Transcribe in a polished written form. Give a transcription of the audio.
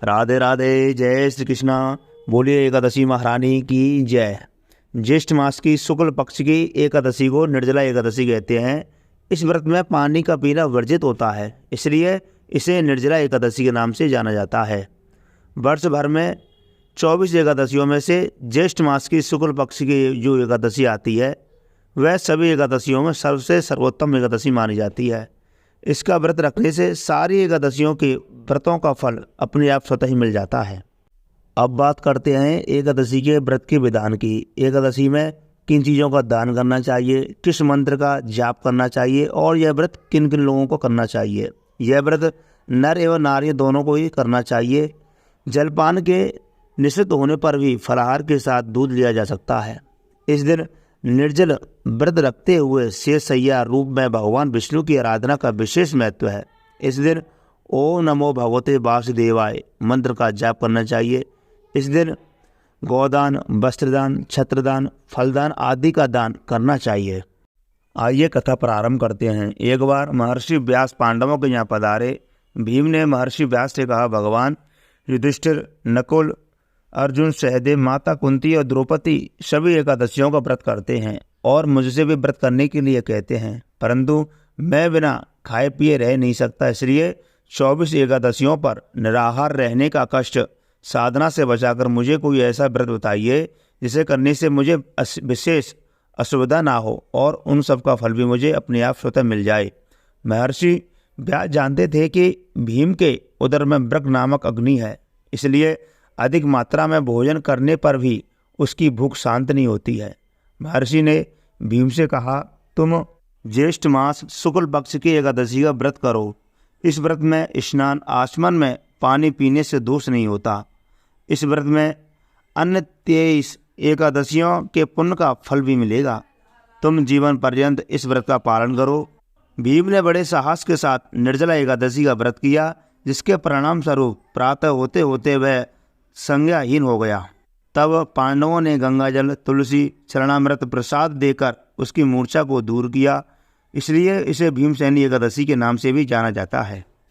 राधे राधे, जय श्री कृष्णा। बोलिए एकादशी महारानी की जय। ज्येष्ठ मास की शुक्ल पक्ष की एकादशी को निर्जला एकादशी कहते हैं। इस व्रत में पानी का पीना वर्जित होता है, इसलिए इसे निर्जला एकादशी के नाम से जाना जाता है। वर्ष भर में 24 एकादशियों में से ज्येष्ठ मास की शुक्ल पक्ष की जो एकादशी आती है वह सभी एकादशियों में सबसे सर्वोत्तम एकादशी मानी जाती है। इसका व्रत रखने से सारी एकादशियों के व्रतों का फल अपने आप स्वतः ही मिल जाता है। अब बात करते हैं एकादशी के व्रत के विधान की। एकादशी में किन चीज़ों का दान करना चाहिए, किस मंत्र का जाप करना चाहिए और यह व्रत किन किन लोगों को करना चाहिए। यह व्रत नर एवं नारी दोनों को ही करना चाहिए। जलपान के निषिद्ध होने पर भी फलाहार के साथ दूध लिया जा सकता है। इस दिन निर्जल व्रत रखते हुए शेष सैया रूप में भगवान विष्णु की आराधना का विशेष महत्व है। इस दिन ओम नमो भगवते वासुदेवाय मंत्र का जाप करना चाहिए। इस दिन गोदान, वस्त्रदान, छत्रदान, फलदान आदि का दान करना चाहिए। आइए कथा प्रारंभ करते हैं। एक बार महर्षि व्यास पांडवों के यहाँ पधारे। भीम ने महर्षि व्यास से कहा, भगवान युधिष्ठिर, नकुल, अर्जुन, सहदेव, माता कुंती और द्रौपदी सभी एकादशियों का व्रत करते हैं और मुझसे भी व्रत करने के लिए कहते हैं, परंतु मैं बिना खाए पिए रह नहीं सकता। इसलिए 24 एकादशियों पर निराहार रहने का कष्ट साधना से बचाकर मुझे कोई ऐसा व्रत बताइए जिसे करने से मुझे विशेष असुविधा ना हो और उन सब का फल भी मुझे अपने आप स्वतः मिल जाए। महर्षि व्यास जानते थे कि भीम के उदर में मृग नामक अग्नि है, इसलिए अधिक मात्रा में भोजन करने पर भी उसकी भूख शांत नहीं होती है। महर्षि ने भीम से कहा, तुम ज्येष्ठ मास शुक्ल पक्ष की एकादशी का व्रत करो। इस व्रत में स्नान, आचमन में पानी पीने से दोष नहीं होता। इस व्रत में अन्य 23 एकादशियों के पुण्य का फल भी मिलेगा। तुम जीवन पर्यंत इस व्रत का पालन करो। भीम ने बड़े साहस के साथ निर्जला एकादशी का व्रत किया, जिसके परिणाम स्वरूप प्रातः होते होते वह संज्ञाहीन हो गया। तब पांडवों ने गंगाजल, तुलसी, चरणामृत प्रसाद देकर उसकी मूर्छा को दूर किया। इसलिए इसे भीमसेनी एकादशी के नाम से भी जाना जाता है।